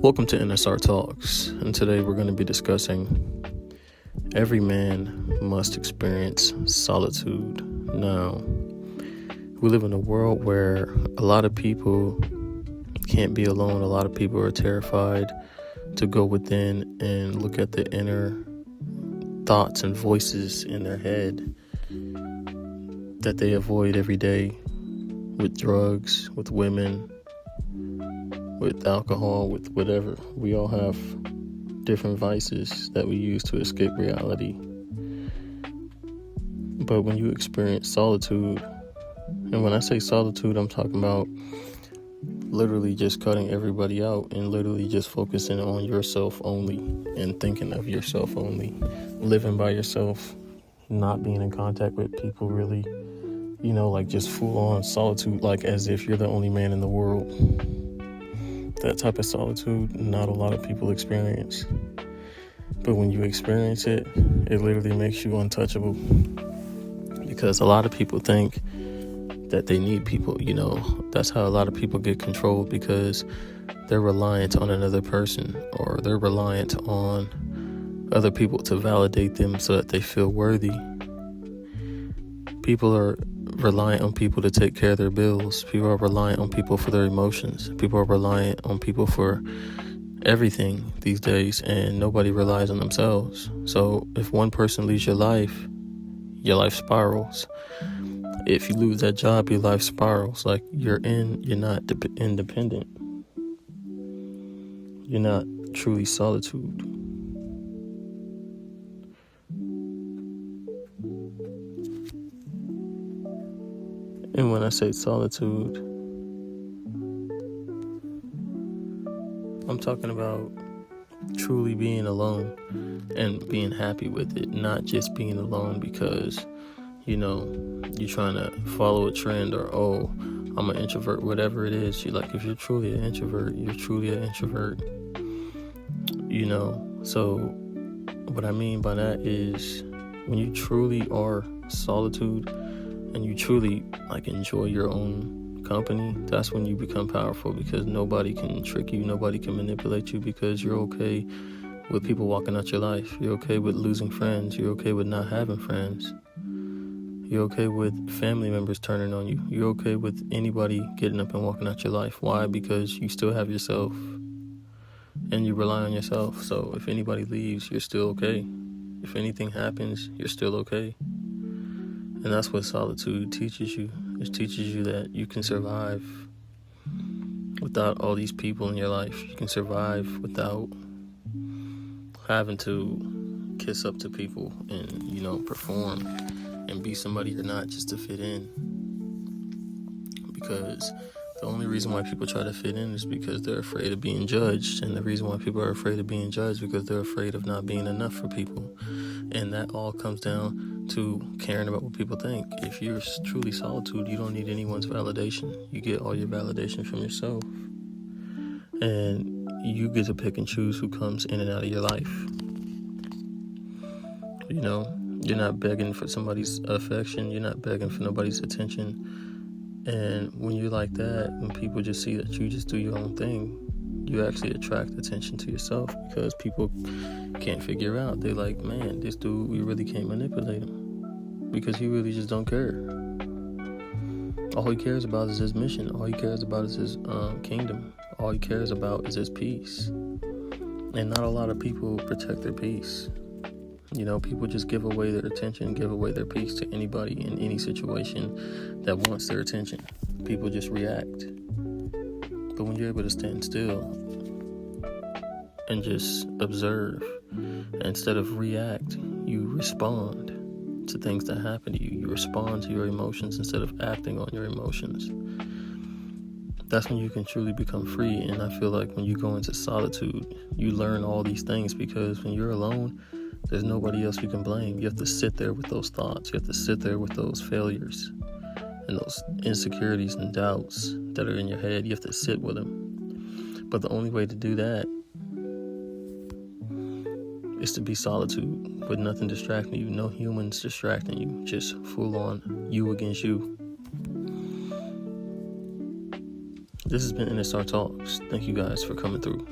Welcome to NSR Talks, and today we're going to be discussing every man must experience solitude. Now, we live in a world where a lot of people can't be alone. A lot of people are terrified to go within and look at the inner thoughts and voices in their head that they avoid every day with drugs, with women, with alcohol, with whatever. We all have different vices that we use to escape reality. But when you experience solitude, and when I say solitude, I'm talking about literally just cutting everybody out and literally just focusing on yourself only and thinking of yourself only, living by yourself, not being in contact with people really, like just full on solitude, like as if you're the only man in the world. That type of solitude, not a lot of people experience. But when you experience it, it literally makes you untouchable. Because a lot of people think that they need people, That's how a lot of people get controlled, because they're reliant on another person, or they're reliant on other people to validate them so that they feel worthy. People are reliant on people to take care of their bills. People are reliant on people for their emotions. People are reliant on people for everything these days, and nobody relies on themselves. So if one person leaves your life spirals. If you lose that job, your life spirals. Like you're not independent. You're not truly solitude. And when I say solitude, I'm talking about truly being alone and being happy with it, not just being alone because, you're trying to follow a trend or, I'm an introvert, whatever it is. If you're truly an introvert, you're truly an introvert, So what I mean by that is when you truly are solitude and you truly enjoy your own company, that's when you become powerful, because nobody can trick you, nobody can manipulate you, because you're okay with people walking out your life. You're okay with losing friends. You're okay with not having friends. You're okay with family members turning on you. You're okay with anybody getting up and walking out your life. Why? Because you still have yourself and you rely on yourself. So if anybody leaves, you're still okay. If anything happens, you're still okay. And that's what solitude teaches you. It teaches you that you can survive without all these people in your life. You can survive without having to kiss up to people and, perform and be somebody you're not just to fit in. Because the only reason why people try to fit in is because they're afraid of being judged. And the reason why people are afraid of being judged is because they're afraid of not being enough for people. And that all comes down to caring about what people think. If you're truly solitude, you don't need anyone's validation. You get all your validation from yourself. And you get to pick and choose who comes in and out of your life. You're not begging for somebody's affection. You're not begging for nobody's attention. And when you're like that, when people just see that you just do your own thing, you actually attract attention to yourself, because people can't figure out. They're like, man, this dude, we really can't manipulate him, because he really just don't care. All he cares about is his mission. All he cares about is his kingdom. All he cares about is his peace. And not a lot of people protect their peace. People just give away their attention, give away their peace to anybody in any situation that wants their attention. People just react. But when you're able to stand still and just observe, instead of react, you respond to things that happen to you. You respond to your emotions instead of acting on your emotions. That's when you can truly become free. And I feel like when you go into solitude, you learn all these things, because when you're alone, there's nobody else you can blame. You have to sit there with those thoughts. You have to sit there with those failures and those insecurities and doubts that are in your head. You have to sit with them. But the only way to do that is to be solitude, with nothing distracting you, no humans distracting you, just full on you against you. This has been NSR Talks. Thank you guys for coming through.